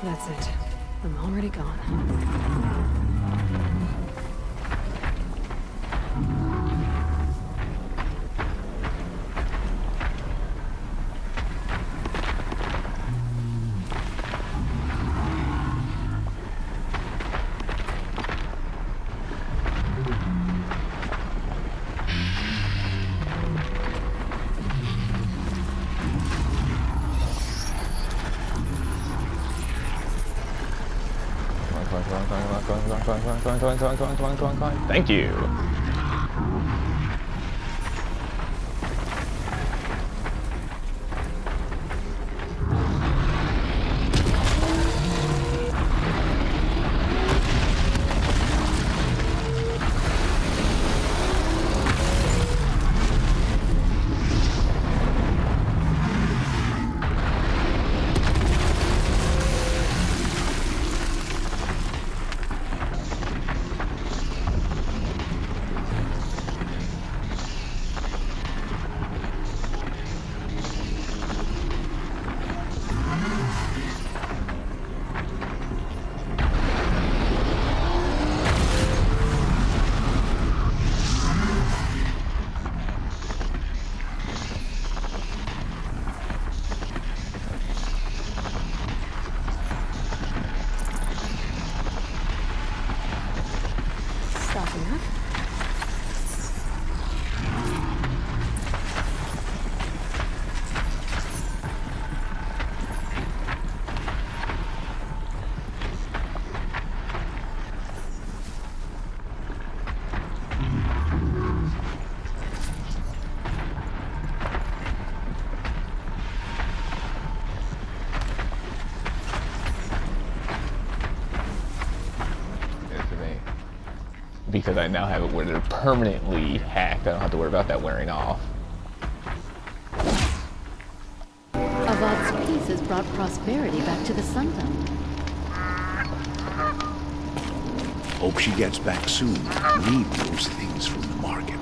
That's it. I'm already gone. Thank you. Because I now have it where they're permanently hacked. I don't have to worry about that wearing off. Avad's peace has brought prosperity back to the Sundom. Hope she gets back soon. Need those things from the market.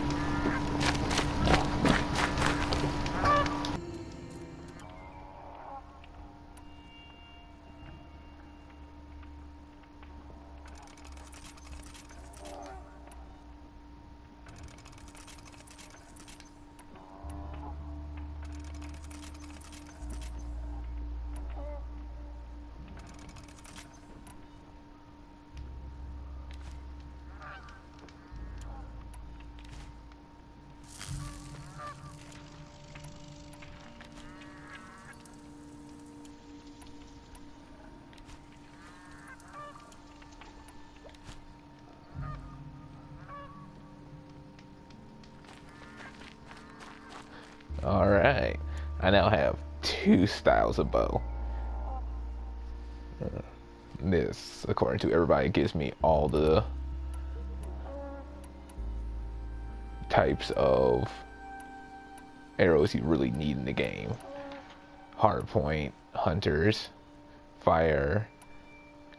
Alright, I now have 2 styles of bow. This, according to everybody, gives me all the types of arrows you really need in the game. Hardpoint, hunters, fire,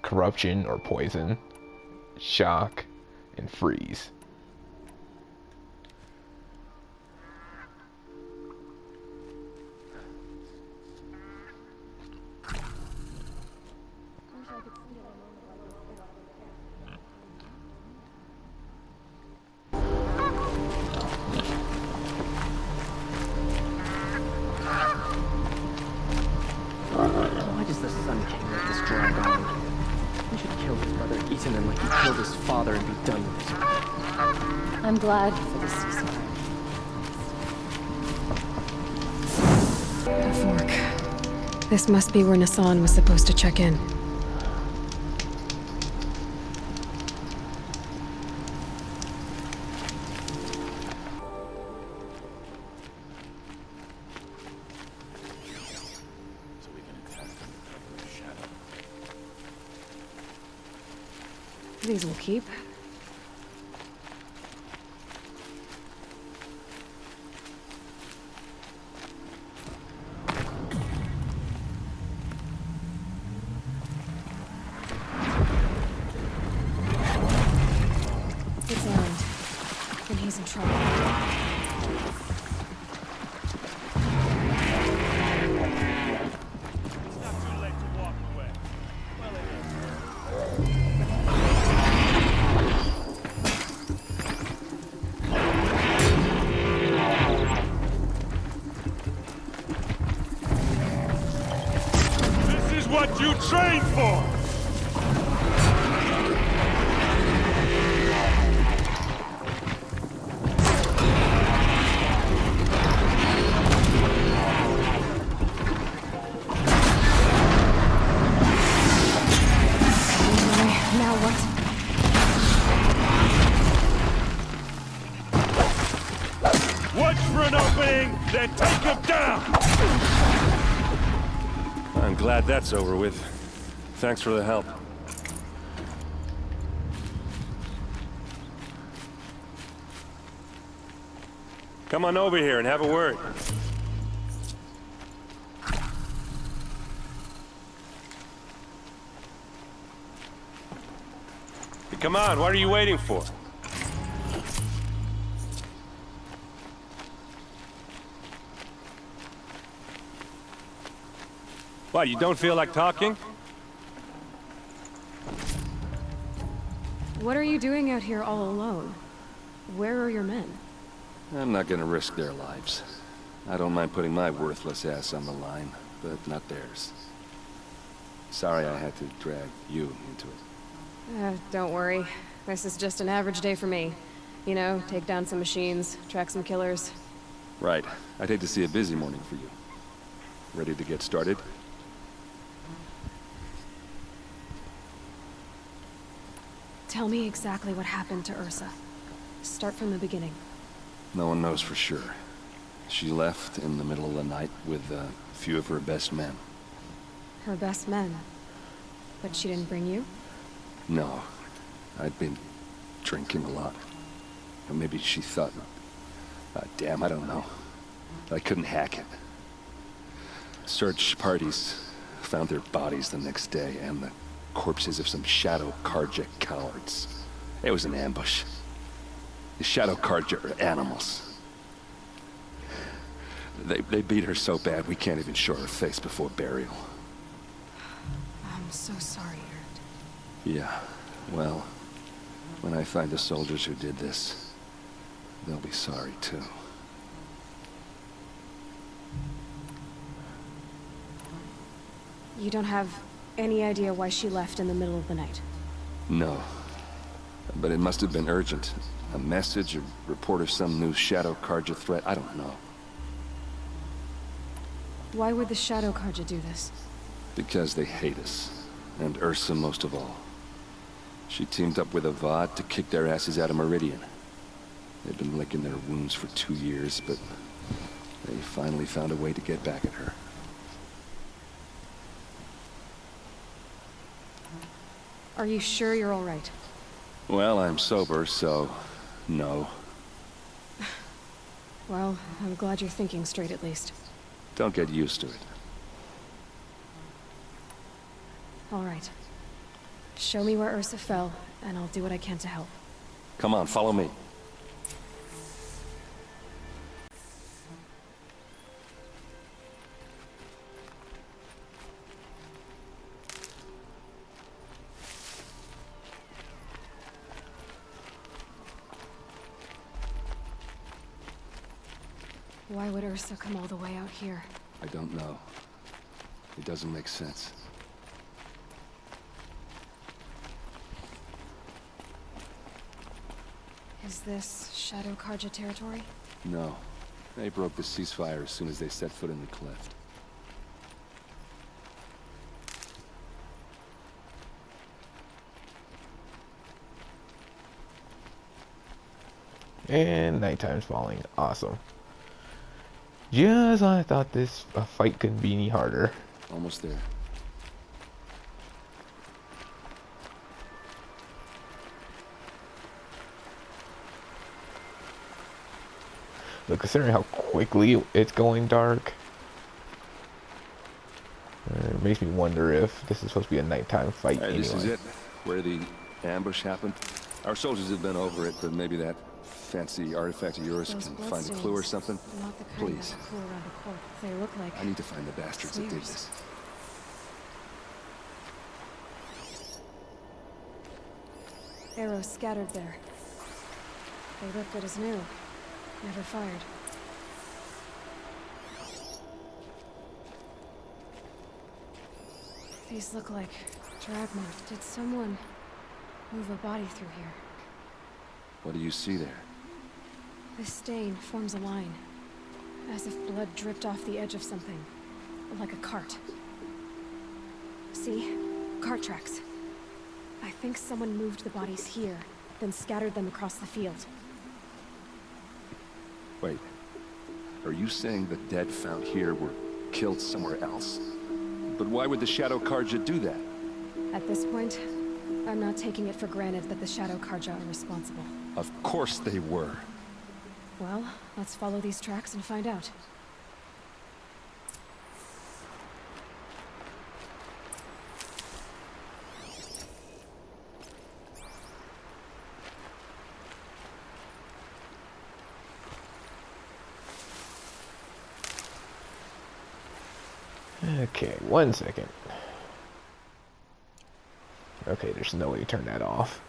corruption or poison, shock, and freeze. Why does the Sun King let this drag on? He should kill his brother Ethan and like he killed his father and be done with it. I'm glad for the ceasefire. A fork. This must be where Nassan was supposed to check in. These will keep. It's armed, and he's in trouble. what you trained for! Now what? Watch for an opening, then take him down! I'm glad that's over with. Thanks for the help. Come on over here and have a word. Hey, come on, what are you waiting for? What, you don't feel like talking? What are you doing out here all alone? Where are your men? I'm not gonna risk their lives. I don't mind putting my worthless ass on the line, but not theirs. Sorry I had to drag you into it. Don't worry. This is just an average day for me. You know, take down some machines, track some killers. Right. I'd hate to see a busy morning for you. Ready to get started? Tell me exactly what happened to Ursa. Start from the beginning. No one knows for sure. She left in the middle of the night with a few of her best men. Her best men. But she didn't bring you? No. I'd been drinking a lot. Or maybe she thought... damn, I don't know. I couldn't hack it. Search parties found their bodies the next day, and the corpses of some Shadow Carja cowards. It was an ambush. The Shadow Carja are animals. They beat her so bad we can't even show her face before burial. I'm so sorry, Erd. Yeah, well, when I find the soldiers who did this, they'll be sorry too. You don't have any idea why she left in the middle of the night? No. But it must have been urgent. A message, a report of some new Shadow Carja threat, I don't know. Why would the Shadow Carja do this? Because they hate us. And Ursa most of all. She teamed up with Avad to kick their asses out of Meridian. They've been licking their wounds for 2 years, but they finally found a way to get back at her. Are you sure you're all right? Well, I'm sober, so... no. Well, I'm glad you're thinking straight at least. Don't get used to it. All right. Show me where Ursa fell, and I'll do what I can to help. Come on, follow me. Why would Ursa come all the way out here? I don't know. It doesn't make sense. Is this Shadow Carja territory? No. They broke the ceasefire as soon as they set foot in the cleft. And nighttime's falling. Awesome. Just when I thought this fight couldn't be any harder. Almost there. Look, considering how quickly it's going dark, it makes me wonder if this is supposed to be a nighttime fight anyway. This is it. Where the ambush happened. Our soldiers have been over it, but maybe that fancy artifact of yours Those can find a clue or something. Not the kind Please. that cool around a corpse. They look like... I need to find the bastards that did this. Arrows scattered there. They look good as new. Never fired. These look like drag marks. Did someone move a body through here? What do you see there? This stain forms a line, as if blood dripped off the edge of something, like a cart. See? Cart tracks. I think someone moved the bodies here, then scattered them across the field. Wait. Are you saying the dead found here were killed somewhere else? But why would the Shadow Karja do that? At this point, I'm not taking it for granted that the Shadow Karja are responsible. Of course they were. Well, let's follow these tracks and find out. Okay, 1 second. Okay, there's no way to turn that off.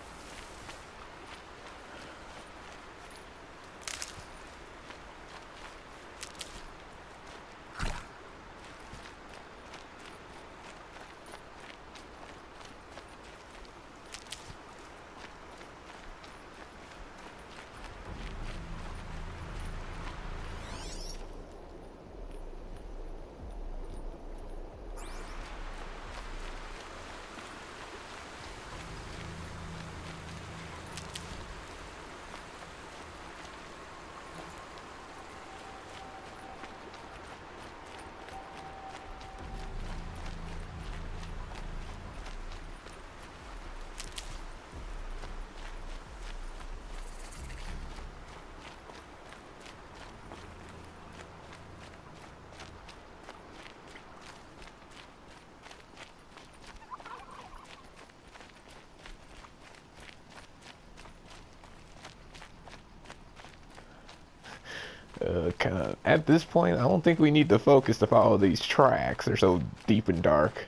At this point, I don't think we need to focus to follow these tracks. They're so deep and dark.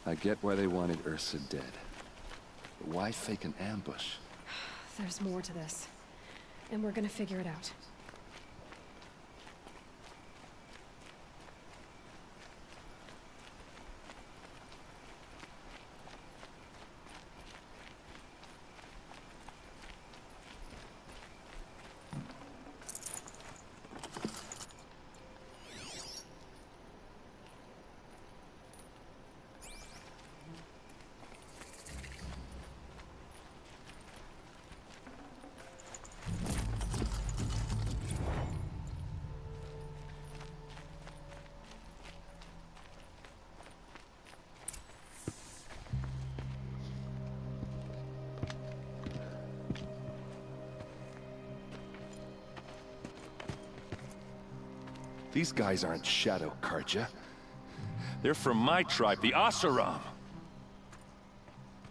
I get why they wanted Ursa dead. But why fake an ambush? There's more to this, and we're gonna figure it out. These guys aren't Shadow Karja. They're from my tribe, the Asaram.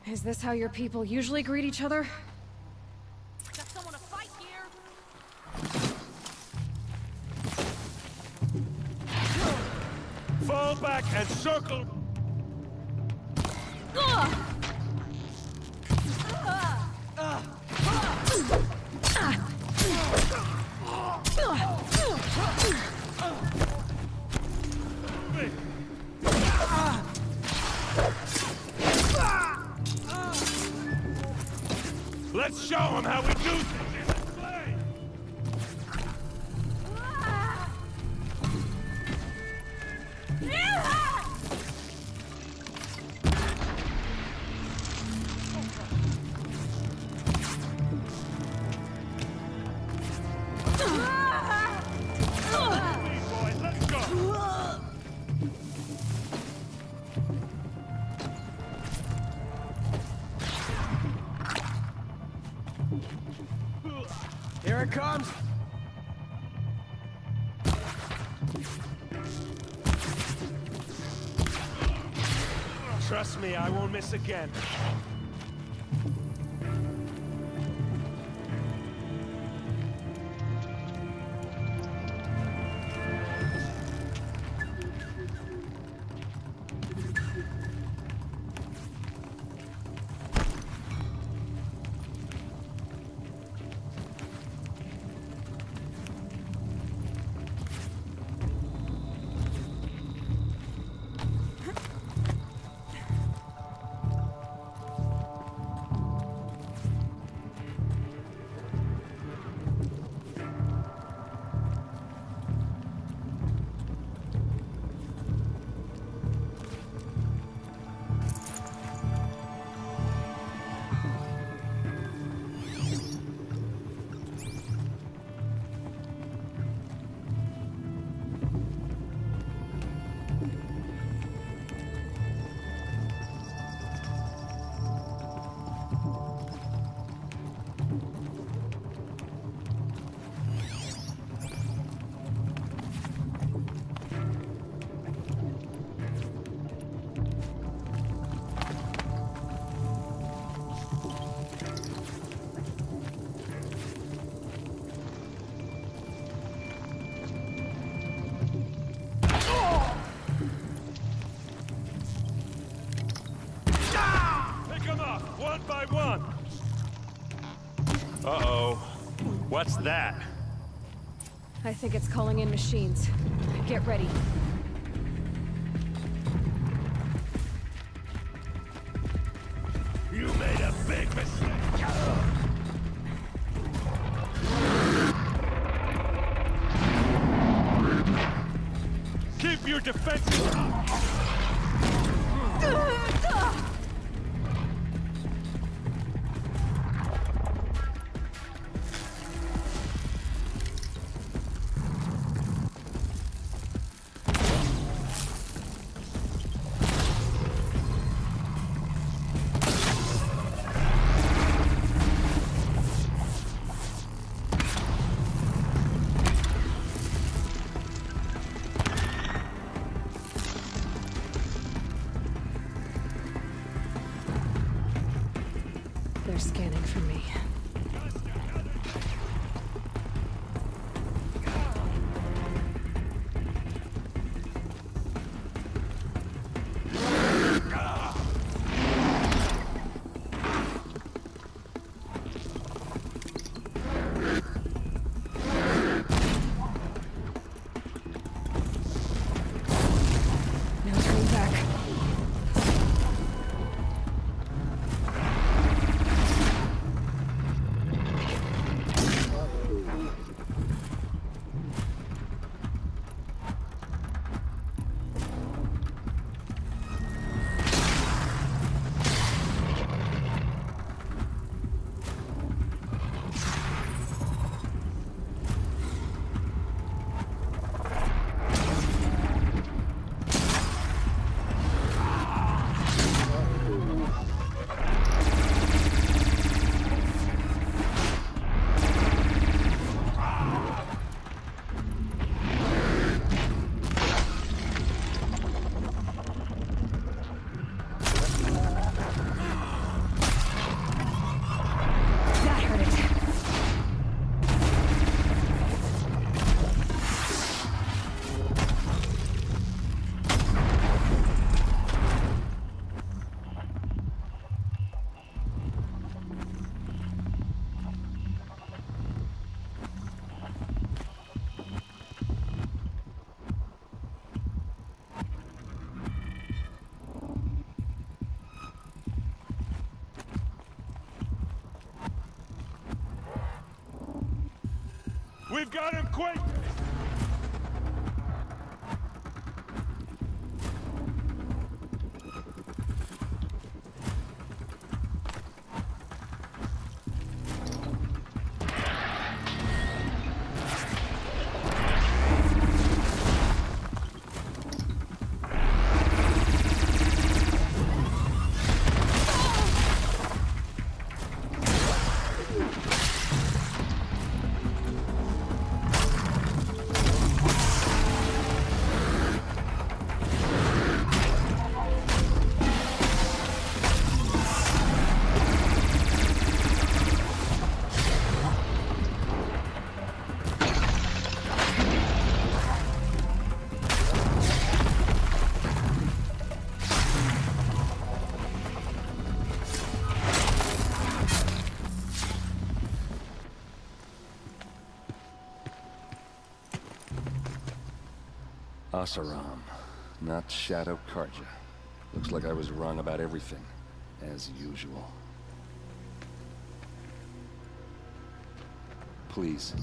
Is this how your people usually greet each other? Got someone to fight here? Fall back and circle. Let's show them how we do things in this play. Boys, let's go. Here it comes! Trust me, I won't miss again. One by one. Uh-oh. What's that? I think it's calling in machines. Get ready. You made a big mistake. Keep your defenses up. They're scanning for me. No turning back. That hurt it. We've got him quick! Asaram, not Shadow Karja. Looks like I was wrong about everything, as usual. Please,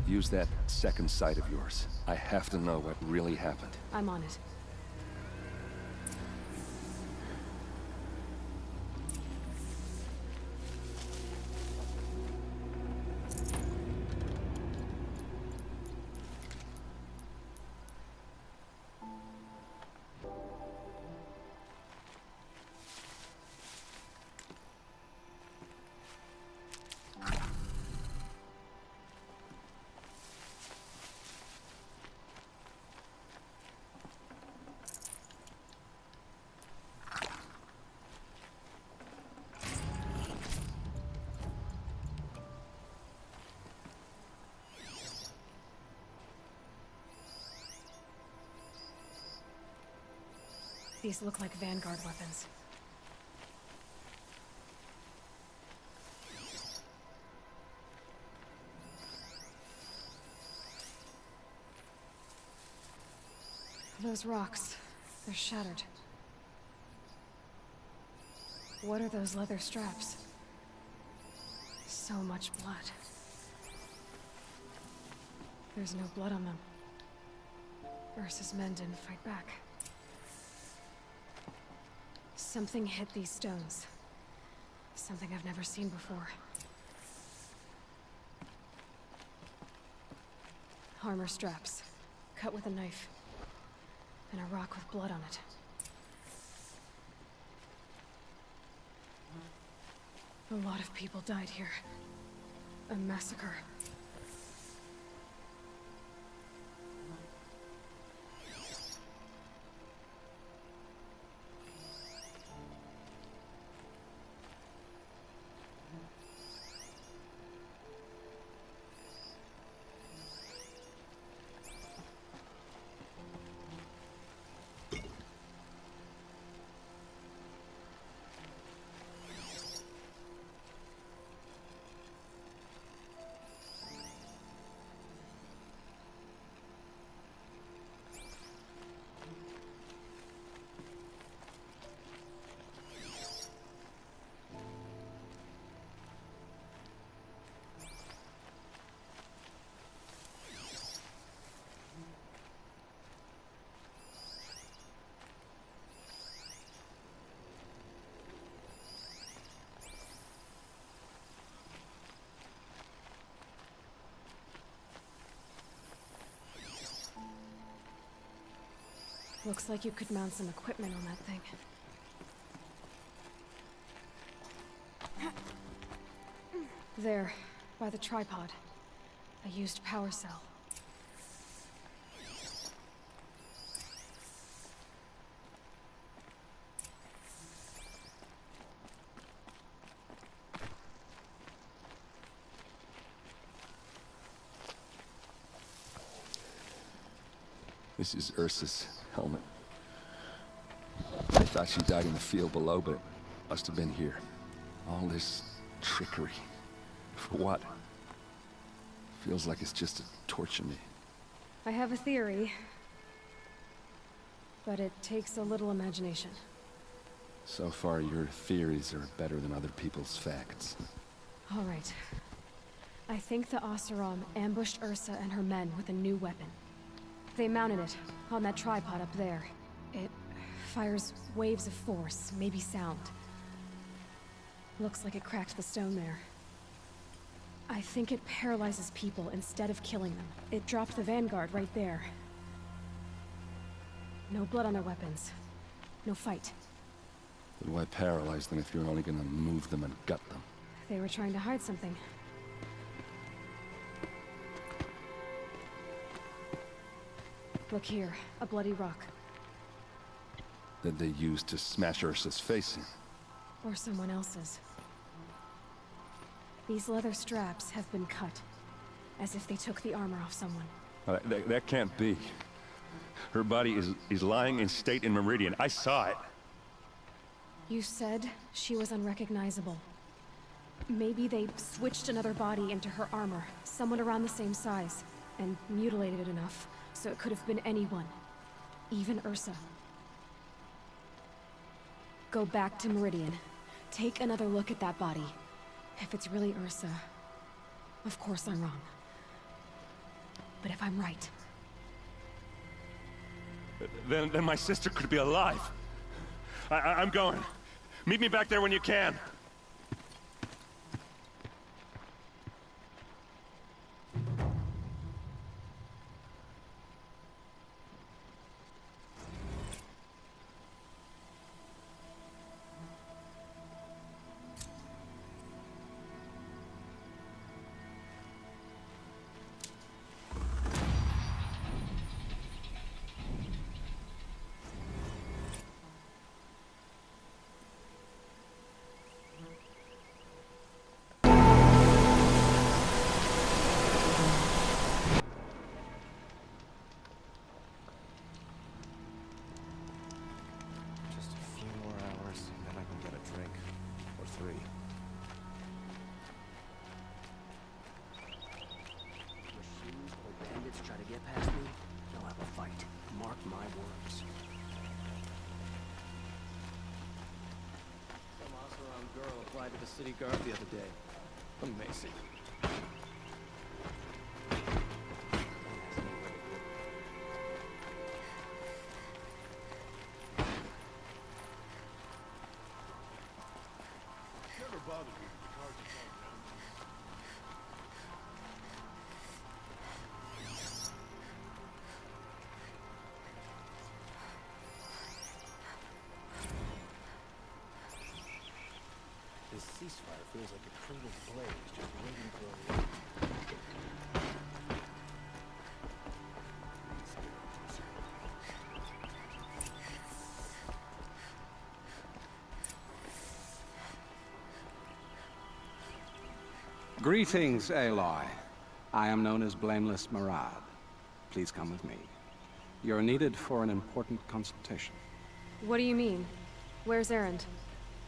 use that second sight of yours. I have to know what really happened. I'm on it. These look like Vanguard weapons. Those rocks, they're shattered. What are those leather straps? So much blood. There's no blood on them. Ursa's men didn't fight back. Something hit these stones. Something I've never seen before. Armor straps, cut with a knife. And a rock with blood on it. A lot of people died here. A massacre. Looks like you could mount some equipment on that thing. There, by the tripod. A used power cell. This is Ursa's helmet. I thought she died in the field below, but it must have been here. All this trickery. For what? Feels like it's just to torture me. I have a theory. But it takes a little imagination. So far, your theories are better than other people's facts. All right. I think the Oseram ambushed Ursa and her men with a new weapon. They mounted it on that tripod up there. It fires waves of force, maybe sound. Looks like it cracked the stone there. I think it paralyzes people instead of killing them. It dropped the vanguard right there. No blood on their weapons. No fight. Then why paralyze them if you're only gonna move them and gut them? They were trying to hide something. Look here, a bloody rock. That they used to smash Ursa's face in. Or someone else's. These leather straps have been cut, as if they took the armor off someone. That can't be. Her body is lying in state in Meridian. I saw it. You said she was unrecognizable. Maybe they switched another body into her armor, someone around the same size, and mutilated it enough, so it could have been anyone. Even Ursa. Go back to Meridian. Take another look at that body. If it's really Ursa, of course I'm wrong. But if I'm right... Then my sister could be alive. I'm going. Meet me back there when you can. Young girl applied to the city guard the other day. Amazing. This ceasefire feels like a cradled blaze just waiting for a Greetings, Aloy. I am known as Blameless Murad. Please come with me. You're needed for an important consultation. What do you mean? Where's Erend?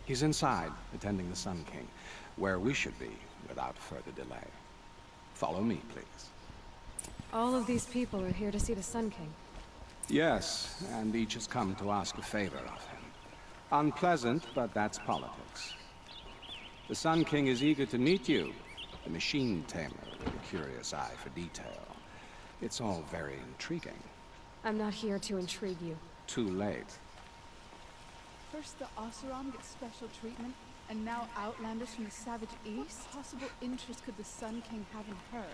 He's inside, attending the Sun King, where we should be without further delay. Follow me, please. All of these people are here to see the Sun King. Yes, and each has come to ask a favor of him. Unpleasant, but that's politics. The Sun King is eager to meet you, the machine tamer with a curious eye for detail. It's all very intriguing. I'm not here to intrigue you. Too late. First the Oseram gets special treatment, and now Outlanders from the Savage East? What possible interest could the Sun King have in her?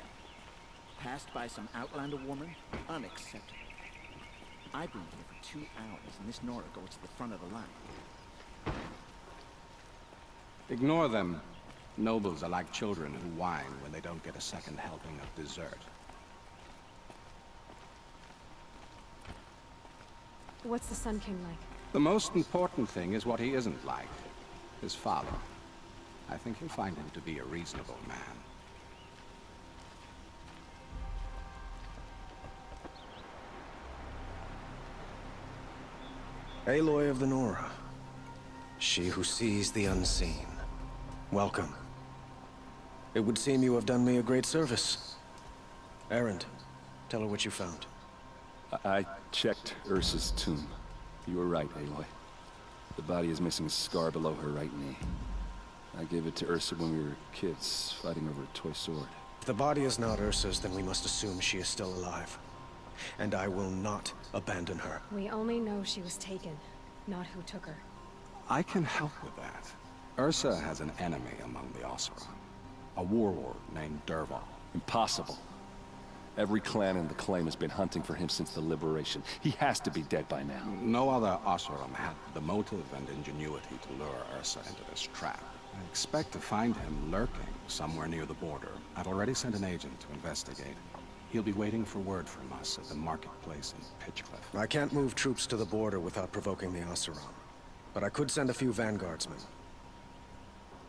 Passed by some Outlander woman? Unacceptable. I've been here for 2 hours, and this Nora goes to the front of the line. Ignore them. Nobles are like children who whine when they don't get a second helping of dessert. What's the Sun King like? The most important thing is what he isn't like. His father. I think you'll find him to be a reasonable man. Aloy of the Nora. She who sees the unseen. Welcome. It would seem you have done me a great service. Erend, tell her what you found. I checked Ursa's tomb. You were right, Aloy. The body is missing a scar below her right knee. I gave it to Ursa when we were kids, fighting over a toy sword. If the body is not Ursa's, then we must assume she is still alive. And I will not abandon her. We only know she was taken, not who took her. I can help with that. Ursa has an enemy among the Oseram. A warlord named Dervahl. Impossible. Every clan in the claim has been hunting for him since the liberation. He has to be dead by now. No other Oseram had the motive and ingenuity to lure Ursa into this trap. I expect to find him lurking somewhere near the border. I've already sent an agent to investigate. He'll be waiting for word from us at the marketplace in Pitchcliff. I can't move troops to the border without provoking the Oseram. But I could send a few vanguardsmen.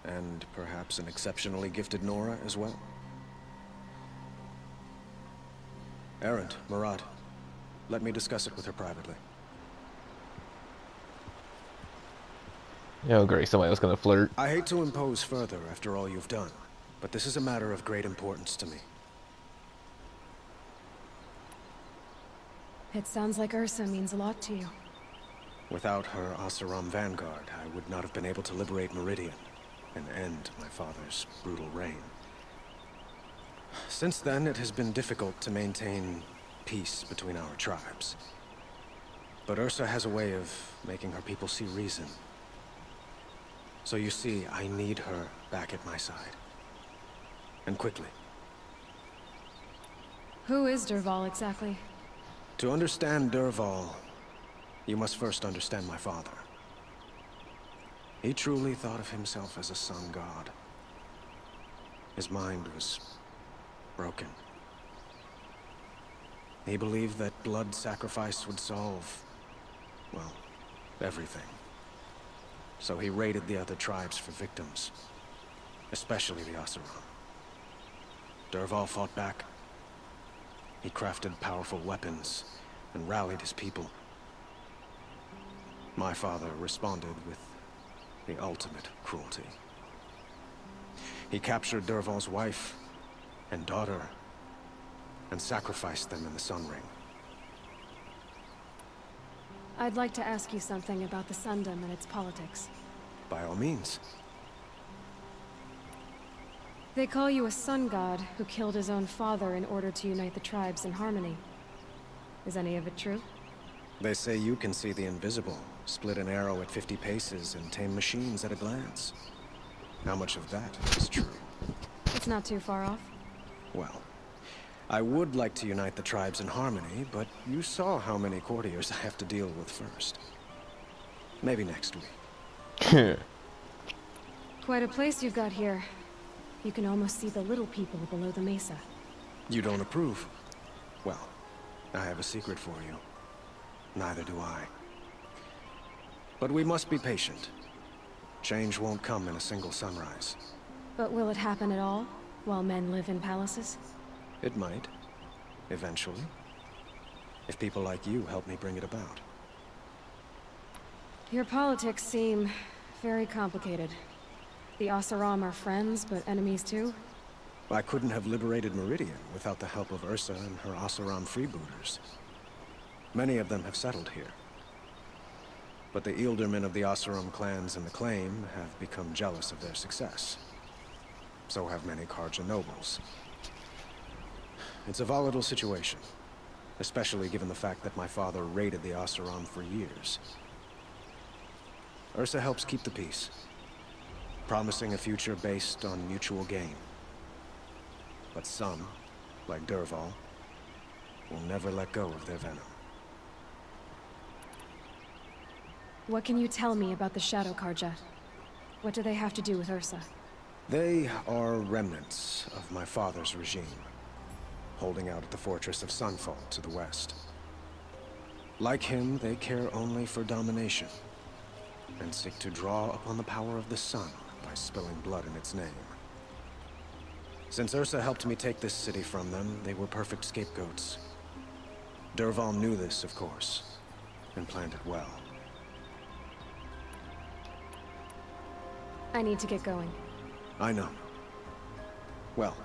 And perhaps an exceptionally gifted Nora as well. Erend, Murad, let me discuss it with her privately. Oh great, somebody else gonna flirt. I hate to impose further after all you've done, but this is a matter of great importance to me. It sounds like Ursa means a lot to you. Without her Oseram vanguard, I would not have been able to liberate Meridian and end my father's brutal reign. Since then, it has been difficult to maintain peace between our tribes. But Ursa has a way of making her people see reason. So you see, I need her back at my side. And quickly. Who is Dervahl exactly? To understand Dervahl, you must first understand my father. He truly thought of himself as a sun god. His mind was broken. He believed that blood sacrifice would solve, well, everything. So he raided the other tribes for victims, especially the Oseram. Dervahl fought back. He crafted powerful weapons and rallied his people. My father responded with the ultimate cruelty. He captured Dervahl's wife and daughter and sacrificed them in the Sun Ring. I'd like to ask you something about the Sundom and its politics. By all means. They call you a sun god who killed his own father in order to unite the tribes in harmony. Is any of it true? They say you can see the invisible, split an arrow at 50 paces, and tame machines at a glance. How much of that is true? It's not too far off. Well, I would like to unite the tribes in harmony, but you saw how many courtiers I have to deal with first. Maybe next week. Quite a place you've got here. You can almost see the little people below the mesa. You don't approve? Well, I have a secret for you. Neither do I. But we must be patient. Change won't come in a single sunrise. But will it happen at all, while men live in palaces? It might. Eventually. If people like you help me bring it about. Your politics seem very complicated. The Oseram are friends, but enemies too? I couldn't have liberated Meridian without the help of Ursa and her Oseram freebooters. Many of them have settled here. But the Ealdormen of the Oseram clans in the Claim have become jealous of their success. So have many Karja nobles. It's a volatile situation, especially given the fact that my father raided the Oseram for years. Ursa helps keep the peace, promising a future based on mutual gain. But some, like Dervahl, will never let go of their venom. What can you tell me about the Shadow Karja? What do they have to do with Ursa? They are remnants of my father's regime, holding out at the fortress of Sunfall to the west. Like him, they care only for domination, and seek to draw upon the power of the sun by spilling blood in its name. Since Ursa helped me take this city from them, they were perfect scapegoats. Dervahl knew this, of course, and planned it well. I need to get going. I know. Well,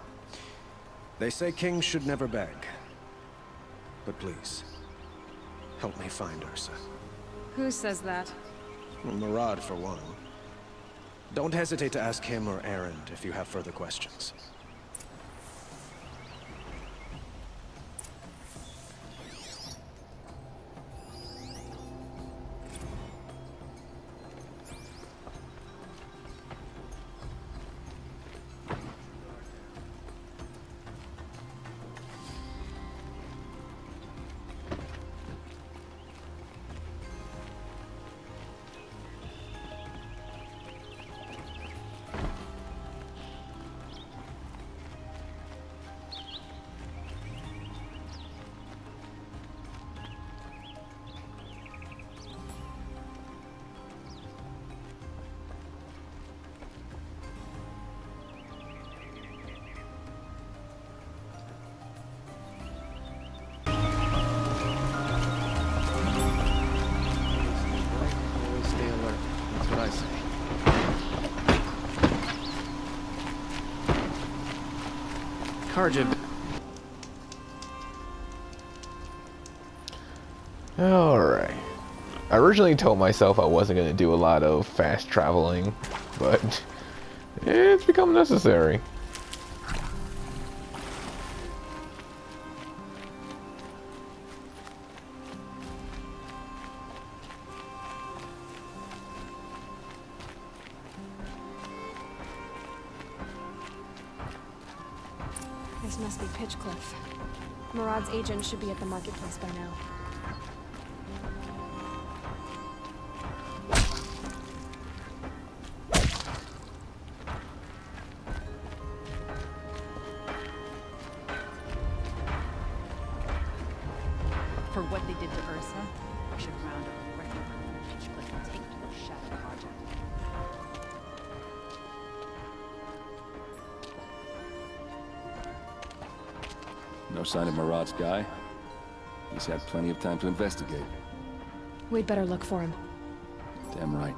they say kings should never beg. But please, help me find Ursa. Who says that? Well, Murad, for one. Don't hesitate to ask him or Erend if you have further questions. Karja. Alright. I originally told myself I wasn't going to do a lot of fast traveling, but it's become necessary. This must be Pitchcliff. Murad's agent should be at the marketplace by now. For what they did to Ursa, we should round up a wrecking crew in Pitchcliff and take it to the Shadow Karja. No sign of Murad's guy? He's had plenty of time to investigate. We'd better look for him. Damn right.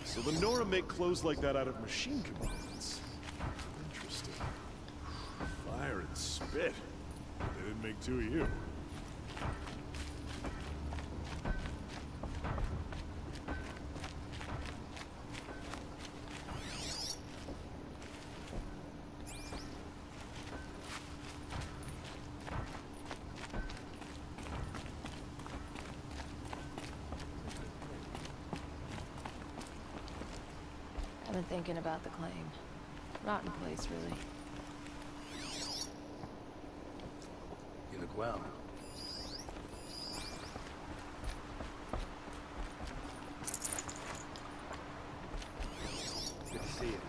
So Will the Nora make clothes like that out of machine components? Interesting. Fire and spit. They didn't make two of you. I've been thinking about the claim. Rotten place, really. You look well. Good to see you.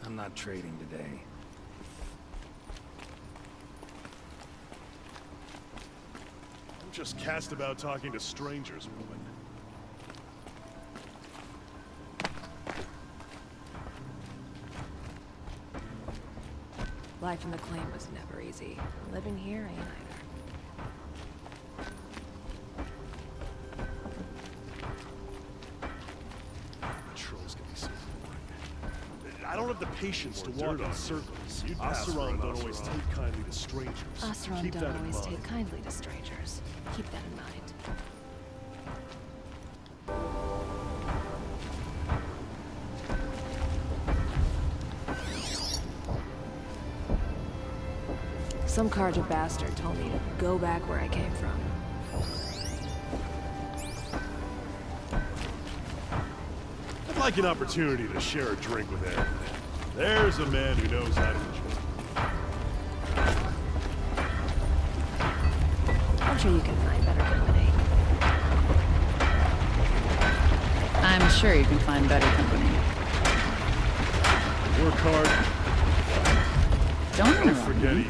I'm not trading today. I'm just cast about talking to strangers, woman. Life in the claim was never easy. Living here ain't either. Patrols can be so boring. I don't have the patience to walk in circles. Oseram don't always take kindly to strangers. Oseram Keep don't that in always mind. take kindly to strangers. Keep that in mind. Some Karja bastard told me to go back where I came from. I'd like an opportunity to share a drink with Aaron. There's a man who knows how to enjoy. I'm sure you can find better company. I'm sure you can find better company. Work hard. Don't Don't forget easy.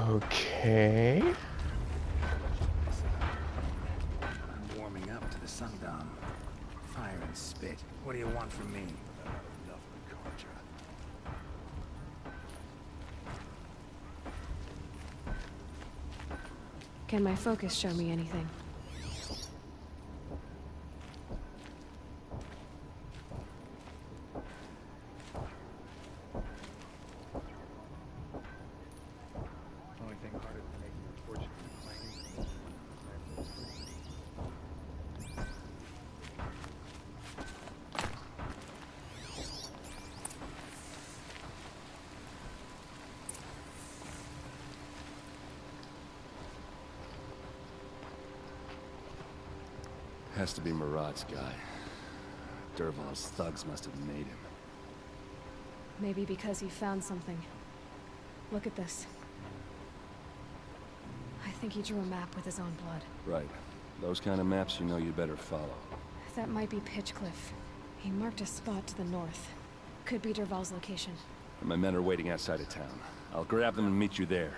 Okay. I'm warming up to the sundown. Fire and spit. What do you want from me? Enough of the Karja. Can my focus show me anything? Only thing harder than making a fortune in claims. Has to be Marat's guy. Dervahl's thugs must have made him. Maybe because he found something. Look at this. I think he drew a map with his own blood. Right. Those kind of maps you know you better follow. That might be Pitchcliff. He marked a spot to the north. Could be Dervahl's location. My men are waiting outside of town. I'll grab them and meet you there.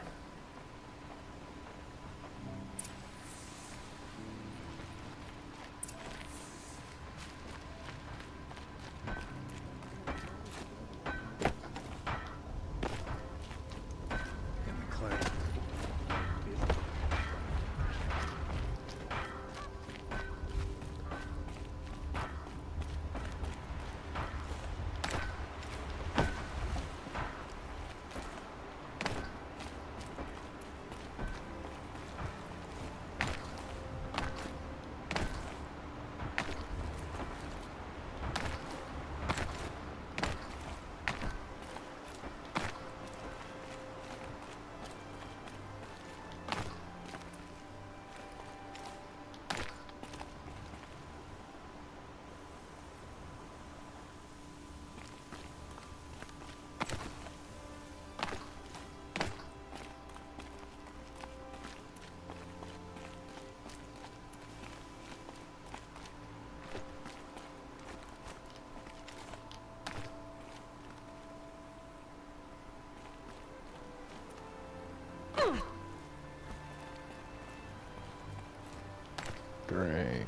Right.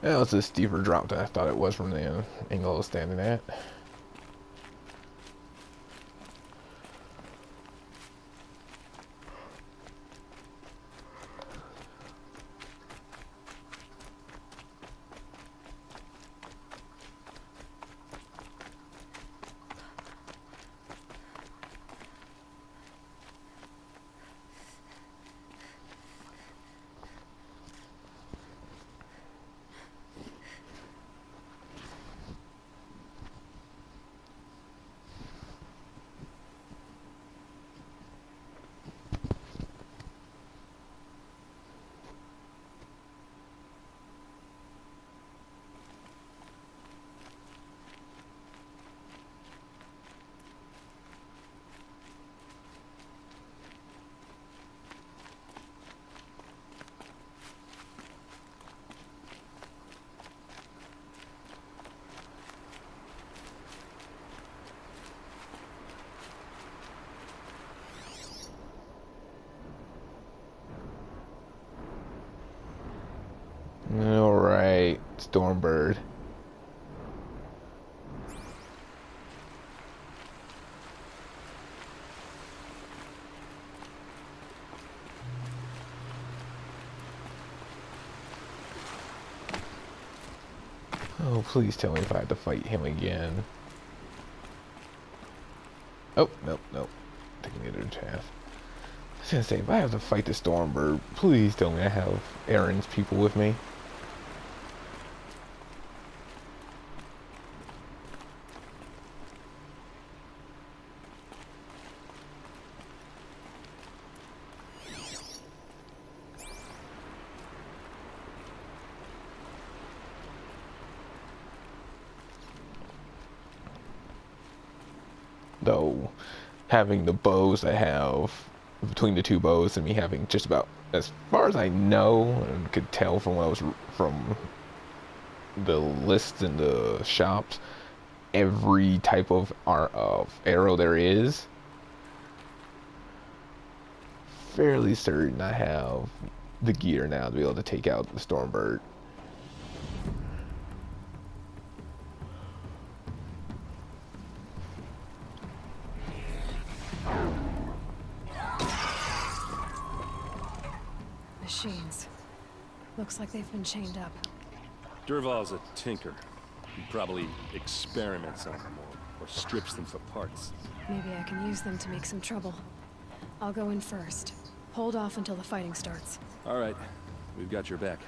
That was a steeper drop than I thought it was from the angle I was standing at. Alright, Stormbird. Oh, please tell me if I have to fight him again. Oh, nope, nope. Taking the other path. I was gonna say, if I have to fight the Stormbird, please tell me I have Aaron's people with me. Though, having the bows I have, between the two bows and me having just about, as far as I know and could tell from what I was from the lists in the shops, every type of arrow there is. Fairly certain I have the gear now to be able to take out the Stormbird. Machines. Looks like they've been chained up. Dervahl's a tinker. He probably experiments on them or strips them for parts. Maybe I can use them to make some trouble. I'll go in first. Hold off until the fighting starts. All right, we've got your back.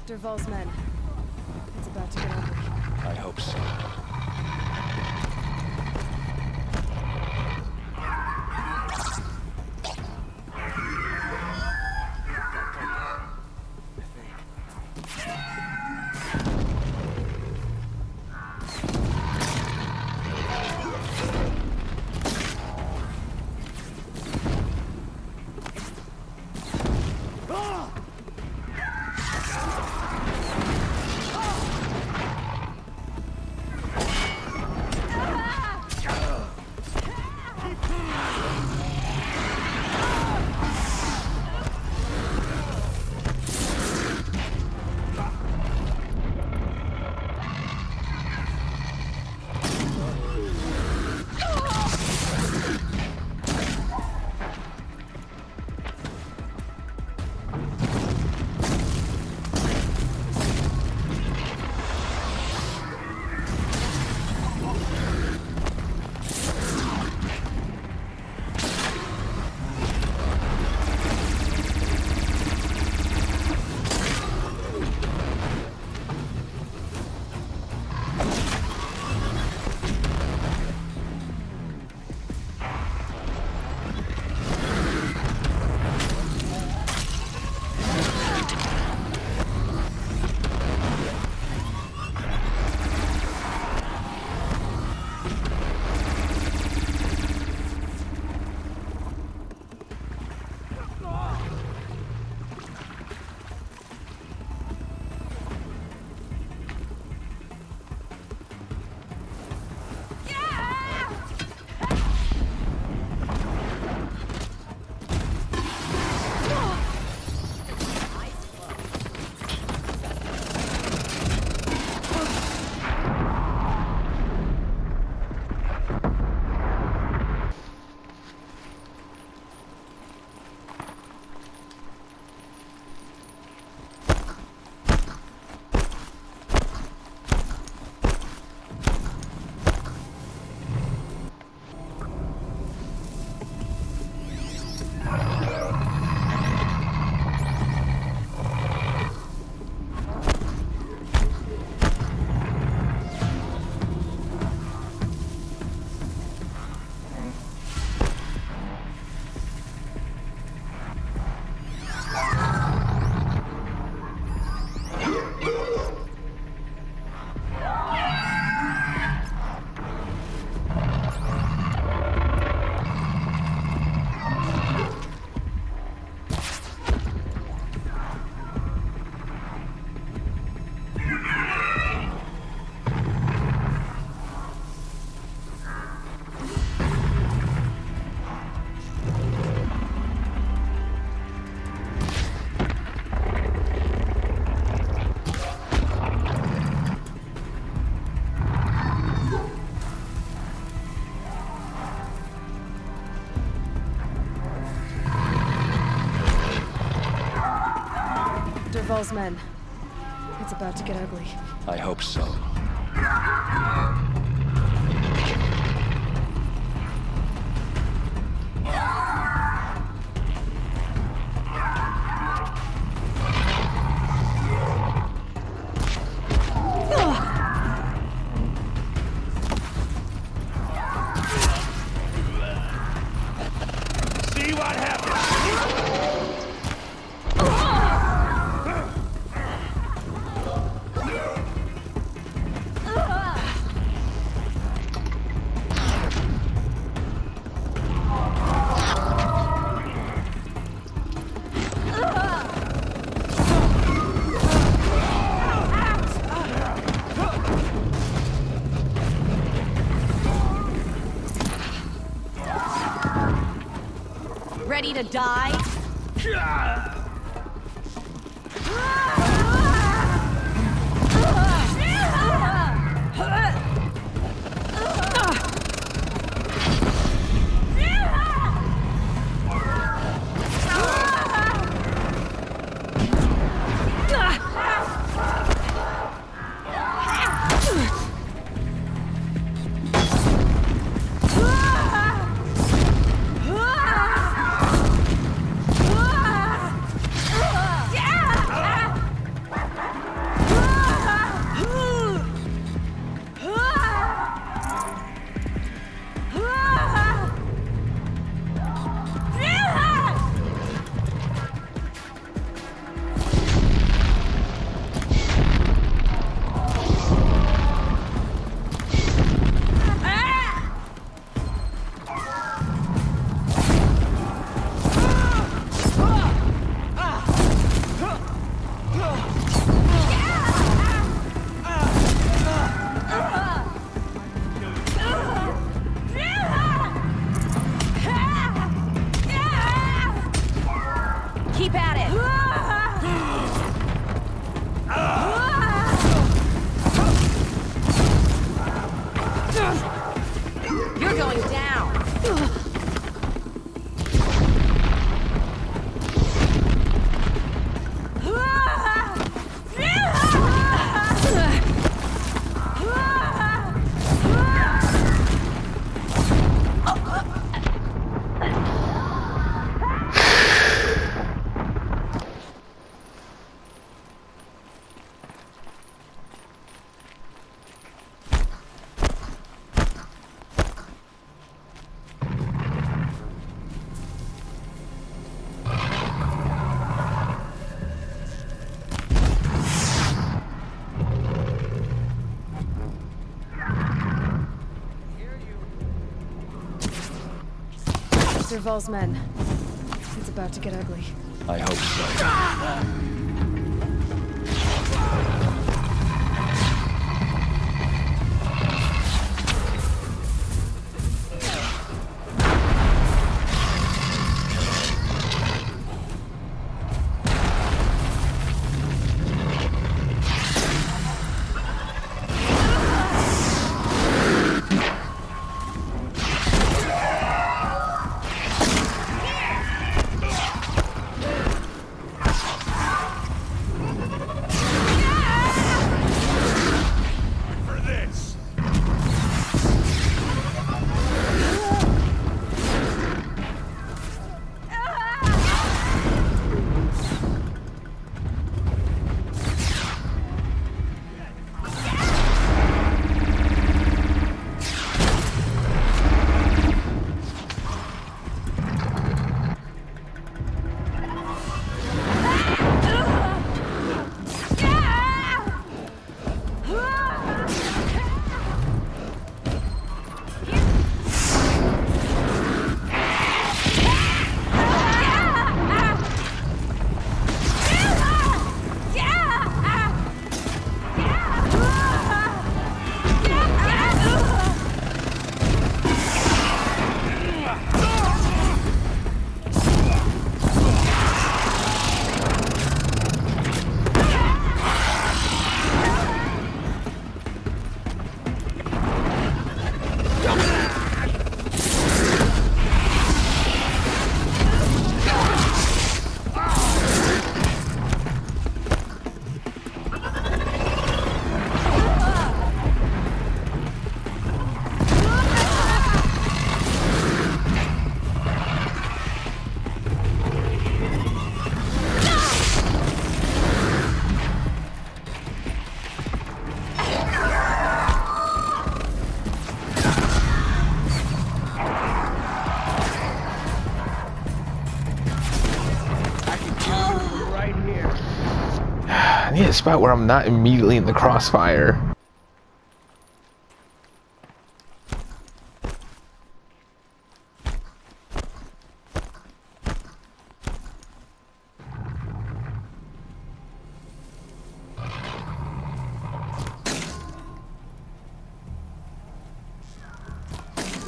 Dervahl's men. It's about to get ugly. I hope so. Serval's men. It's about to get ugly. I hope so. See what happens! Ready to die? Keep at it! You're going down! Serval's men. It's about to get ugly. I hope so. need a spot where I'm not immediately in the crossfire.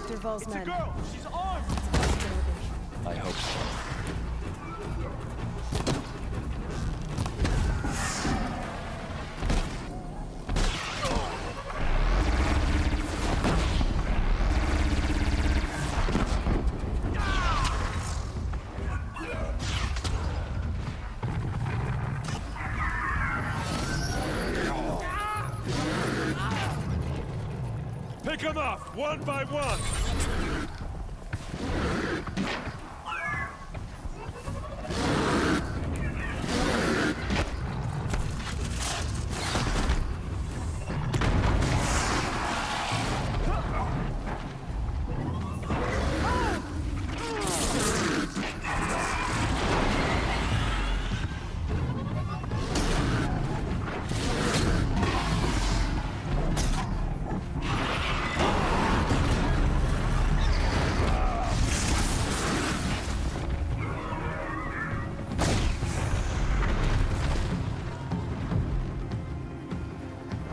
Derval's men. She's armed! I hope so. Pick them off, one by one!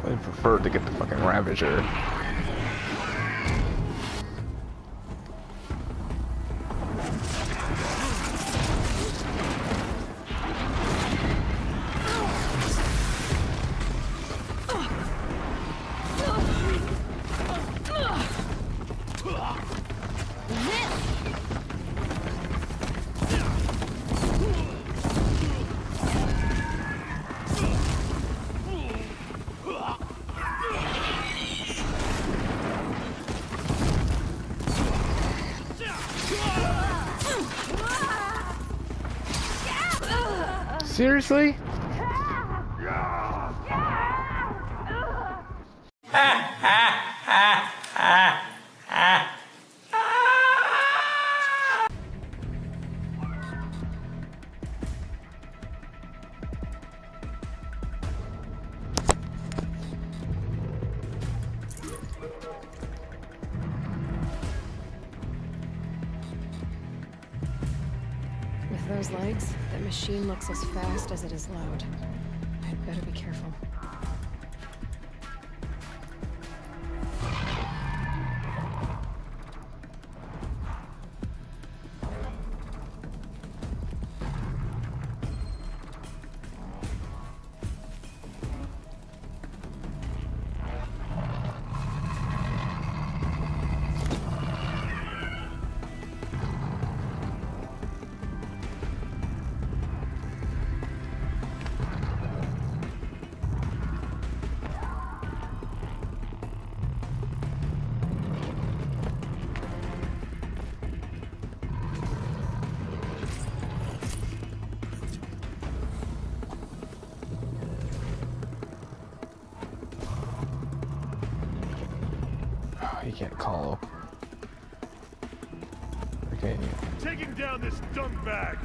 I prefer to get the fucking Ravager. Seriously? With those legs, that machine looks as fast as it is loud. I'd better be careful. You can't call him. Okay. Taking down this dumb bag!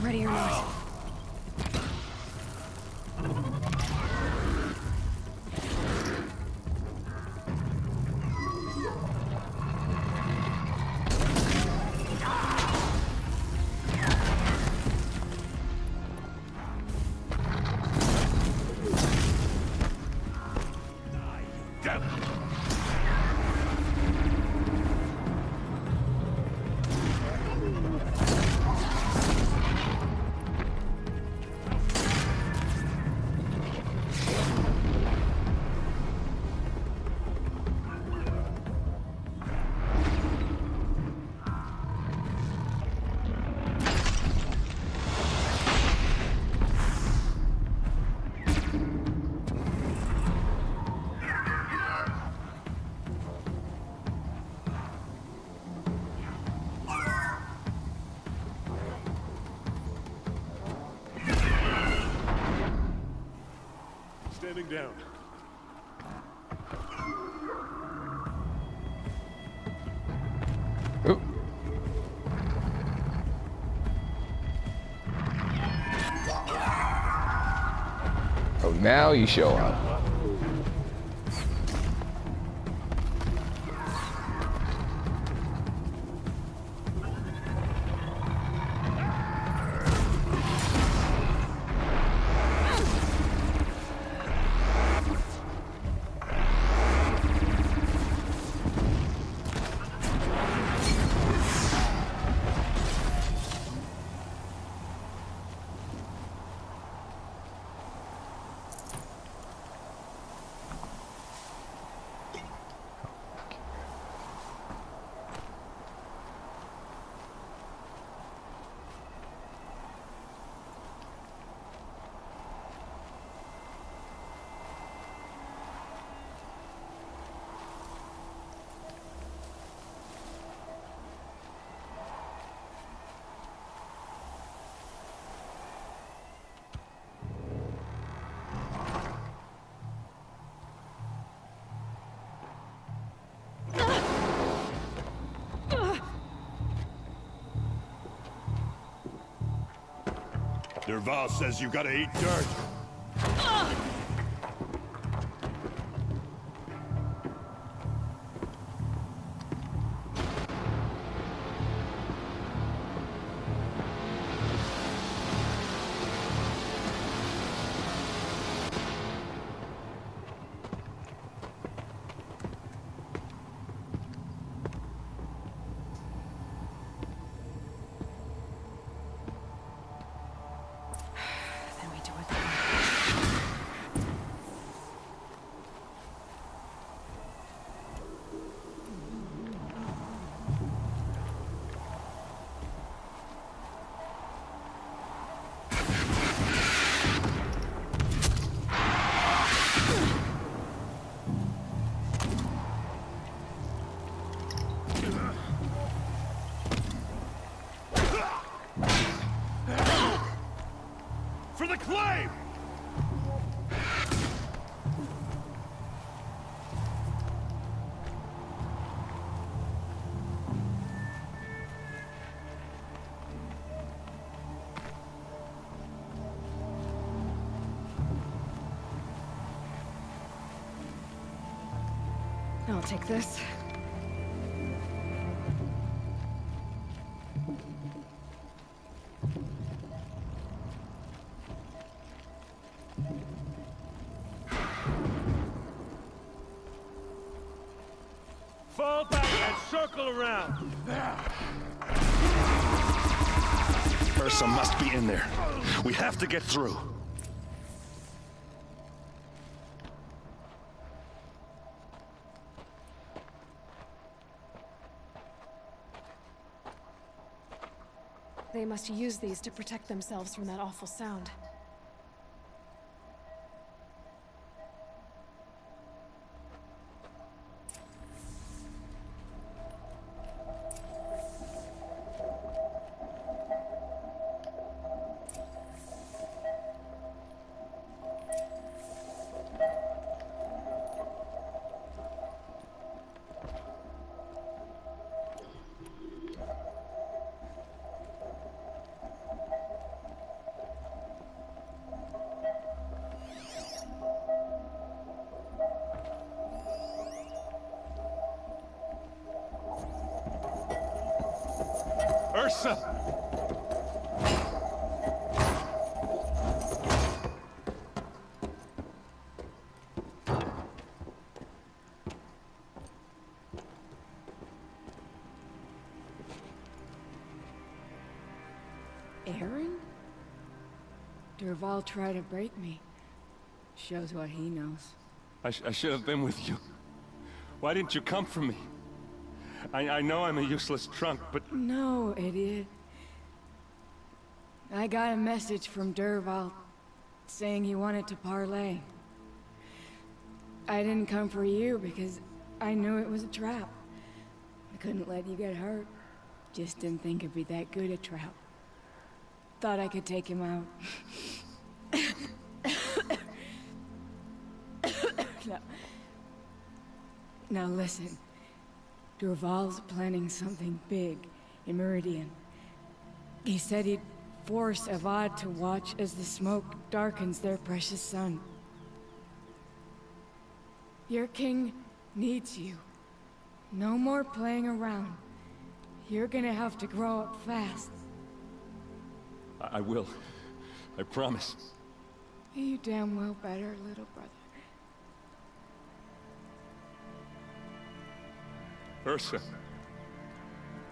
Ready or not. down. Oop. Oh, now you show up. Derval says you gotta eat dirt. For the claim! I'll take this. Fall back and circle around. Ursa must be in there. We have to get through. They must use these to protect themselves from that awful sound. Ursa! Aaron? Derval tried to break me. Shows what he knows. I should have been with you. Why didn't you come for me? I know I'm a useless trunk, but... No, idiot. I got a message from Derval saying he wanted to parlay. I didn't come for you because I knew it was a trap. I couldn't let you get hurt. Just didn't think it'd be that good a trap. Thought I could take him out. no. Now listen. Durval's planning something big in Meridian. He said he'd force Avad to watch as the smoke darkens their precious sun. Your king needs you. No more playing around. You're gonna have to grow up fast. I will. I promise. You damn well better, little brother. Ursa.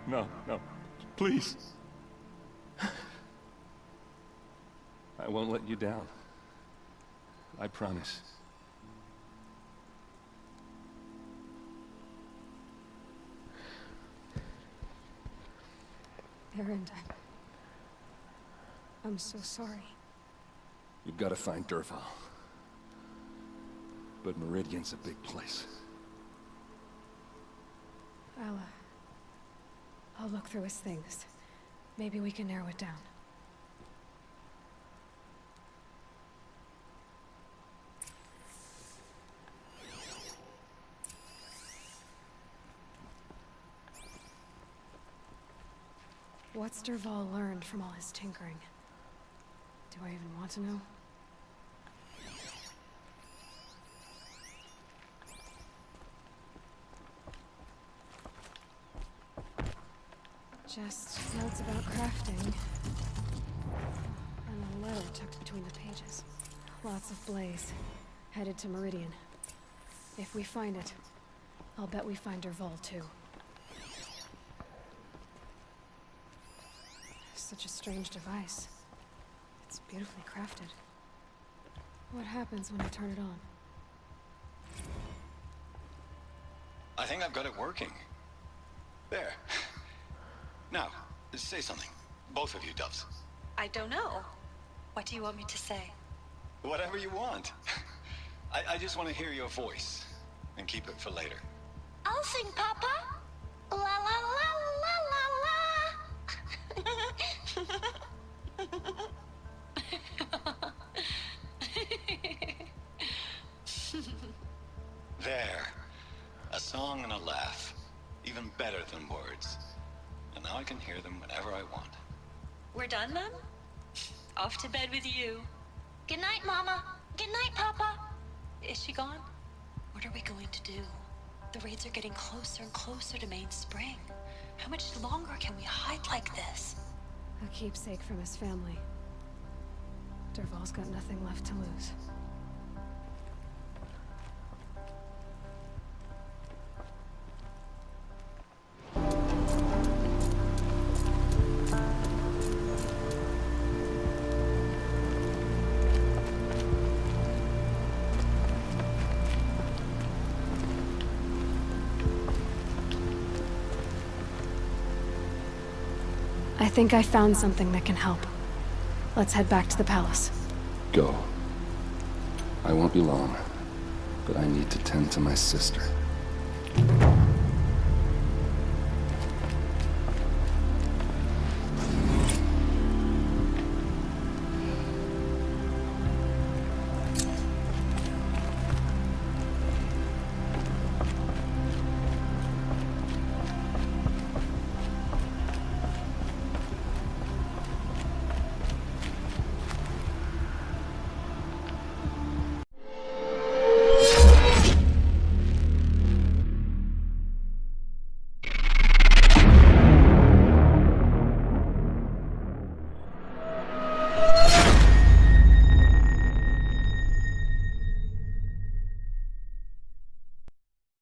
No, no. Please. I won't let you down. I promise. Erend, I'm so sorry. You've got to find Derval. But Meridian's a big place. I'll look through his things. Maybe we can narrow it down. What's Derval learned from all his tinkering? Do I even want to know? Just notes about crafting. And a letter tucked between the pages. Lots of blaze. Headed to Meridian. If we find it, I'll bet we find Derval too. Such a strange device. It's beautifully crafted. What happens when I turn it on? I think I've got it working. There. Now, say something. Both of you, doves. I don't know. What do you want me to say? Whatever you want. I just want to hear your voice. And keep it for later. I'll sing, Papa. La la la la la la. There. A song and a laugh. Even better than words. And now I can hear them whenever I want. We're done then? Off to bed with you. Good night, Mama. Good night, Papa. Is she gone? What are we going to do? The raids are getting closer and closer to Main Spring. How much longer can we hide like this? A keepsake from his family. Derval's got nothing left to lose. I think I found something that can help. Let's head back to the palace. Go. I won't be long, but I need to tend to my sister.